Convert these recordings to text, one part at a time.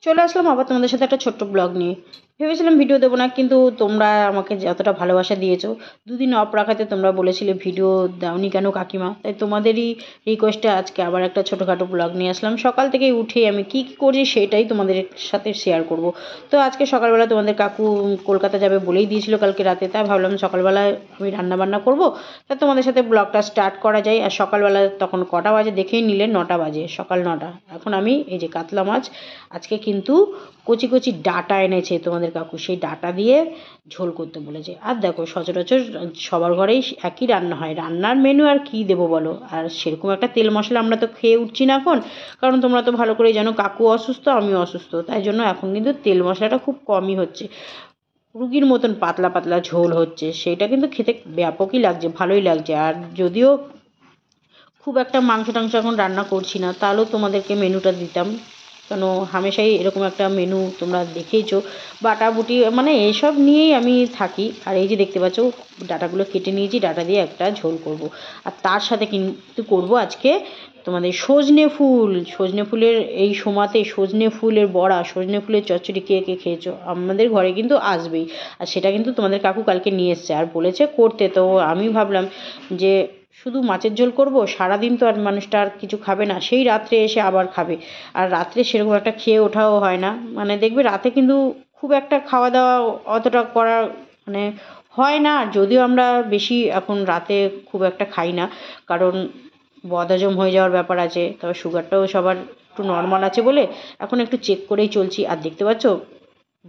চলে আসলাম আবার তোমাদের সাথে একটা ছোট্ট ব্লগ নিয়ে। ভেবেছিলাম ভিডিও দেবো না, কিন্তু তোমরা আমাকে যতটা ভালোবাসা দিয়েছো, দুদিন অফ রাখাতে তোমরা বলেছিলে ভিডিও দাওনি কেন কাকিমা, তাই তোমাদেরই রিকোয়েস্টে আজকে আবার একটা ছোটোখাটো ব্লগ নিয়ে আসলাম। সকাল থেকে উঠে আমি কী কী করছি সেটাই তোমাদের সাথে শেয়ার করব। তো আজকে সকালবেলা তোমাদের কাকু কলকাতা যাবে বলেই দিয়েছিল কালকে রাতে, তাই ভাবলাম সকালবেলায় আমি রান্নাবান্না করব, তা তোমাদের সাথে ব্লগটা স্টার্ট করা যায়। আর সকালবেলা তখন কটা বাজে দেখেই নিলে, 9টা বাজে, সকাল 9টা। এখন আমি এই যে কাতলা মাছ আজকে কিন্তু কচি কচি ডাঁটা এনেছে তোমাদের কাকু, সেই ডাঁটা দিয়ে ঝোল করতে বলেছে। আর দেখো সচরাচর সবার ঘরেই একই রান্না হয়, রান্নার মেনু আর কী দেবো বলো। আর সেরকম একটা তেল মশলা আমরা তো খেয়ে উঠছি না এখন, কারণ তোমরা তো ভালো করেই জানো কাকু অসুস্থ, আমিও অসুস্থ, তাই জন্য এখন কিন্তু তেল মশলাটা খুব কমই হচ্ছে। রুগীর মতন পাতলা পাতলা ঝোল হচ্ছে, সেইটা কিন্তু খেতে ব্যাপকই লাগছে, ভালোই লাগছে। আর যদিও খুব একটা মাংস টাংস এখন রান্না করছি না, তাহলেও তোমাদেরকে মেনুটা দিতাম, কেন হামেশাই এরকম একটা মেনু তোমরা দেখেইছো। বাটাবুটি মানে এইসব নিয়েই আমি থাকি। আর এই যে দেখতে পাচ্ছ ডাটাগুলো কেটে নিয়েছি, ডাটা দিয়ে একটা ঝোল করব। আর তার সাথে কিন্তু করব আজকে তোমাদের সজনে ফুলের এই সময়তে সজনে ফুলের বড়া, সজনে ফুলের চচ্চড়ি কে কে খেয়েছো, আমাদের ঘরে কিন্তু আসবেই। আর সেটা কিন্তু তোমাদের কাকু কালকে নিয়ে এসছে আর বলেছে করতে। তো আমি ভাবলাম যে শুধু মাছের ঝোল করব, সারাদিন তো আর মানুষটা আর কিছু খাবে না, সেই রাত্রে এসে আবার খাবে। আর রাত্রে সেরকম একটা খেয়ে ওঠাও হয় না, মানে দেখবে রাতে কিন্তু খুব একটা খাওয়া দাওয়া অতটা করা মানে হয় না। যদিও আমরা বেশি এখন রাতে খুব একটা খাই না, কারণ বদহজম হয়ে যাওয়ার ব্যাপার আছে, তবে সুগারটাও সবার একটু নর্মাল আছে বলে এখন একটু চেক করেই চলছি। আর দেখতে পাচ্ছ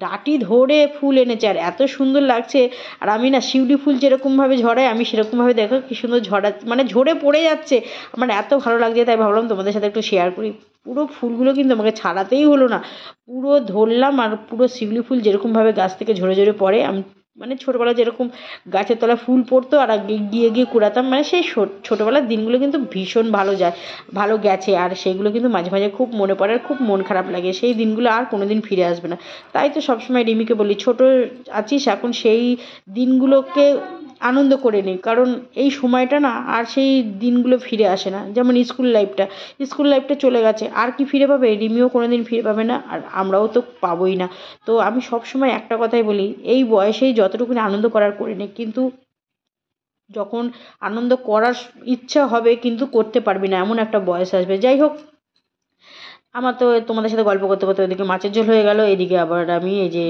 ডাঁটি ধরে ফুল এনেছে, আর এত সুন্দর লাগছে। আর আমি না শিউলি ফুল যেরকমভাবে ঝরায়, আমি সেরকমভাবে দেখো কি সুন্দর ঝরা, মানে ঝরে পড়ে যাচ্ছে, আমার এত ভালো লাগছে, তাই ভাবলাম তোমাদের সাথে একটু শেয়ার করি। পুরো ফুলগুলো কিন্তু আমাকে ছাড়াতেই হলো না, পুরো ধরলাম। আর পুরো শিউলি ফুল যেরকমভাবে গাছ থেকে ঝরে ঝরে পড়ে, আমি মানে ছোটোবেলায় যেরকম গাছের তলায় ফুল পড়তো আর গিয়ে গিয়ে কুড়াতাম, মানে সেই ছোটোবেলার দিনগুলো কিন্তু ভীষণ ভালো গেছে। আর সেইগুলো কিন্তু মাঝে মাঝে খুব মনে পড়ে আর খুব মন খারাপ লাগে, সেই দিনগুলো আর কোনো দিন ফিরে আসবে না। তাই তো সবসময় রিমিকে বলি ছোটো আছিস এখন, সেই দিনগুলোকে আনন্দ করে নিই, কারণ এই সময়টা না আর সেই দিনগুলো ফিরে আসে না। যেমন স্কুল লাইফটা চলে গেছে, আর কি ফিরে পাবে, রিমিও কোনো দিন ফিরে পাবে না, আর আমরাও তো পাবোই না। তো আমি সবসময় একটা কথাই বলি, এই বয়সেই যতটুকুনি আনন্দ করার করে নিই, কিন্তু যখন আনন্দ করার ইচ্ছা হবে কিন্তু করতে পারবি না, এমন একটা বয়স আসবে। যাই হোক, আমার তো তোমাদের সাথে গল্প করতে করতে ওইদিকে মাছের ঝোল হয়ে গেল, এদিকে আবার আমি এই যে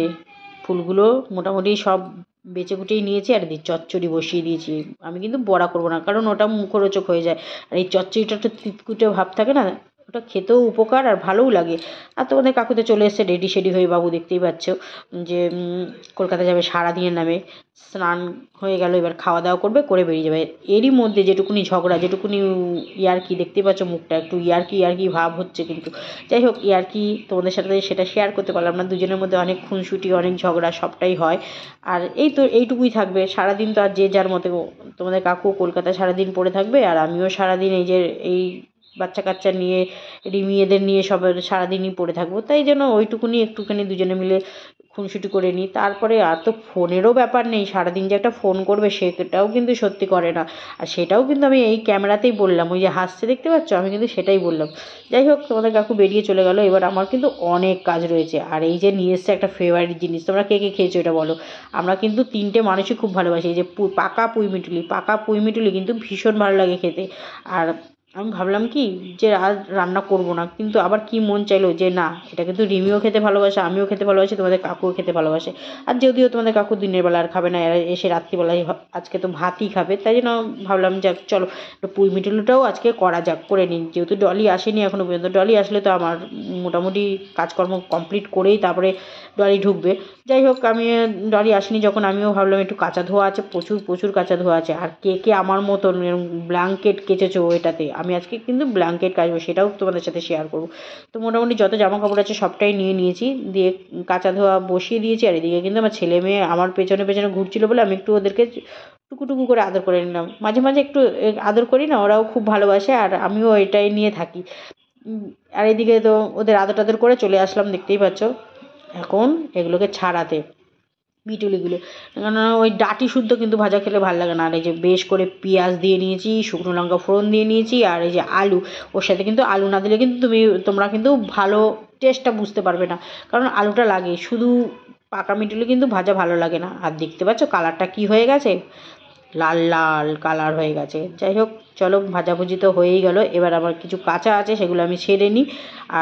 ফুলগুলো মোটামুটি সব বেচে কুটেই নিয়েছি, আর এদিকে চচ্চড়ি বসিয়ে দিয়েছি। আমি কিন্তু বড়া করবো না, কারণ ওটা মুখরোচক হয়ে যায়। আর এই চচ্চড়িটা একটু তিতকুটে ভাব থাকে না, ওটা খেতেও উপকার আর ভালোও লাগে। আর তোমাদের কাকুতে চলে এসছে রেডি সেডি হয়ে, বাবু দেখতেই পাচ্ছ যে কলকাতা যাবে সারাদিনের নামে। স্নান হয়ে গেল, এবার খাওয়া দাওয়া করবে, করে বেরিয়ে যাবে। এরই মধ্যে যেটুকুনি ঝগড়া, যেটুকুনি ইয়ার্কি, দেখতেই পাচ্ছ মুখটা একটু ইয়ার্কি ভাব হচ্ছে, কিন্তু যাই হোক ইয়ার্কি তোমাদের সাথে সেটা শেয়ার করতে পারলাম না। দুজনের মধ্যে অনেক খুনসুটি, অনেক ঝগড়া সবটাই হয়। আর এই তো এইটুকুই থাকবে সারাদিন, তো আর যে যার মতো। তোমাদের কাকু কলকাতায় সারাদিন পড়ে থাকবে, আর আমিও সারাদিন এই যে এই বাচ্চা কাচ্চা নিয়ে, রিমি এদের নিয়ে সবার সারাদিনই পড়ে থাকবো। তাই যেন ওইটুকুনি একটুখানি দুজনে মিলে খুনসুটি করে নিই। তারপরে আর তো ফোনেরও ব্যাপার নেই, সারাদিন যে একটা ফোন করবে সেটাও কিন্তু সত্যি করে না। আর সেটাও কিন্তু আমি এই ক্যামেরাতেই বললাম, ওই যে হাসছে দেখতে পাচ্ছ, আমি কিন্তু সেটাই বললাম। যাই হোক, তোমাদের কাকু বেরিয়ে চলে গেল, এবার আমার কিন্তু অনেক কাজ রয়েছে। আর এই যে নিয়ে এসছে একটা ফেভারিট জিনিস, তোমরা কে কে খেয়েছো এটা বলো। আমরা কিন্তু 3টে মানুষই খুব ভালোবাসি, এই যে পাকা পুঁই মিটুলি কিন্তু ভীষণ ভালো লাগে খেতে। আর আমি ভাবলাম কি যে আজ রান্না করব না, কিন্তু আবার কি মন চাইলো যে না, এটা কিন্তু রিমিও খেতে ভালোবাসে, আমিও খেতে ভালোবাসি, তোমাদের কাকুও খেতে ভালোবাসে। আর যদিও তোমাদের কাকু দিনের বেলা আর খাবে না, এরা এসে রাত্রিবেলায় আজকে তো ভাতই খাবে, তাই জন্য ভাবলাম যাক চলো একটু পুঁই মিটুলিটাও আজকে করা যাক, করে নিন। যেহেতু ডলি আসেনি এখনও পর্যন্ত, ডলি আসলে তো আমার মোটামুটি কাজকর্ম কমপ্লিট করেই তারপরে ডলি ঢুকবে। যাই হোক, আমি ডলি আসেনি যখন, আমিও ভাবলাম একটু কাঁচা ধোয়া আছে, প্রচুর কাঁচা ধোয়া আছে। আর কে কে আমার মতন ব্ল্যাঙ্কেট কেচেছো এটাতে, আমি আজকে কিন্তু ব্ল্যাঙ্কেট কাচবো, সেটাও তোমাদের সাথে শেয়ার করবো। তো মোটামুটি যত জামা কাপড় আছে সবটাই নিয়ে নিয়েছি, দিয়ে কাঁচা ধোয়া বসিয়ে দিয়েছি। আর এদিকে কিন্তু আমার ছেলে মেয়ে আমার পেছনে পেছনে ঘুরছিল বলে আমি একটু ওদেরকে টুকু করে আদর করে নিলাম। মাঝে মাঝে একটু আদর করি না, ওরাও খুব ভালোবাসে, আর আমিও এটাই নিয়ে থাকি। আর এদিকে তো ওদের আদর করে চলে আসলাম, দেখতেই পাচ্ছ এখন এগুলোকে ছাড়াতে, মিটুলিগুলো। কেননা ওই ডাঁটি শুদ্ধ কিন্তু ভাজা খেলে ভালো লাগে না। আর এই যে বেশ করে পেঁয়াজ দিয়ে নিয়েছি, শুকনো লঙ্কা ফোড়ন দিয়ে নিয়েছি, আর এই যে আলু, ওর সাথে কিন্তু আলু না দিলে কিন্তু তোমরা কিন্তু ভালো টেস্টটা বুঝতে পারবে না, কারণ আলুটা লাগে। শুধু পাকা মিটলে কিন্তু ভাজা ভালো লাগে না। আর দেখতে পাচ্ছ কালারটা কি হয়ে গেছে, লাল লাল কালার হয়ে গেছে। যাই হোক, চলো ভাজাভুজি তো হয়েই গেল। এবার আমার কিছু কাঁচা আছে, সেগুলো আমি ছেড়ে নিই।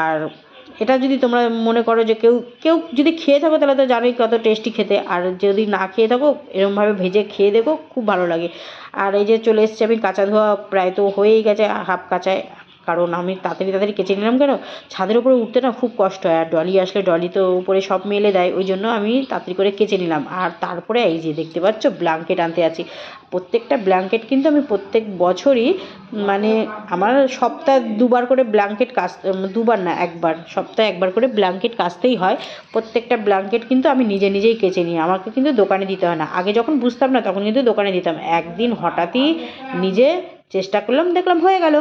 আর এটা যদি তোমরা মনে করো যে কেউ কেউ যদি খেয়ে থাকো, তাহলে তো জানোই কত টেস্টি খেতে। আর যদি না খেয়ে থাকো, এরকমভাবে ভেজে খেয়ে দেখো, খুব ভালো লাগে। আর এই যে চলে এসেছি আমি, কাঁচা ধোয়া প্রায় তো হয়েই গেছে হাফ কাঁচায়। কারণ আমি তাড়াতাড়ি তাড়াতাড়ি কেচে নিলাম, কেন ছাদের উপরে উঠতে না খুব কষ্ট হয়। আর ডলি আসলে ডলি তো উপরে সব মেলে দেয়, ওই জন্য আমি তাড়াতাড়ি করে কেচে নিলাম। আর তারপরে এই যে দেখতে পাচ্ছ ব্ল্যাঙ্কেট আনতে আছি। প্রত্যেকটা ব্ল্যাঙ্কেট কিন্তু আমি প্রত্যেক বছরই, মানে আমার সপ্তাহে দুবার করে ব্ল্যাঙ্কেট দুবার না, একবার, সপ্তাহে একবার করে ব্ল্যাঙ্কেট কাচতেই হয়। প্রত্যেকটা ব্ল্যাঙ্কেট কিন্তু আমি নিজে নিজেই কেচে নিই, আমাকে কিন্তু দোকানে দিতে হয় না। আগে যখন বুঝতাম না, তখন কিন্তু দোকানে দিতাম। একদিন হঠাৎই নিজে চেষ্টা করলাম, দেখলাম হয়ে গেল।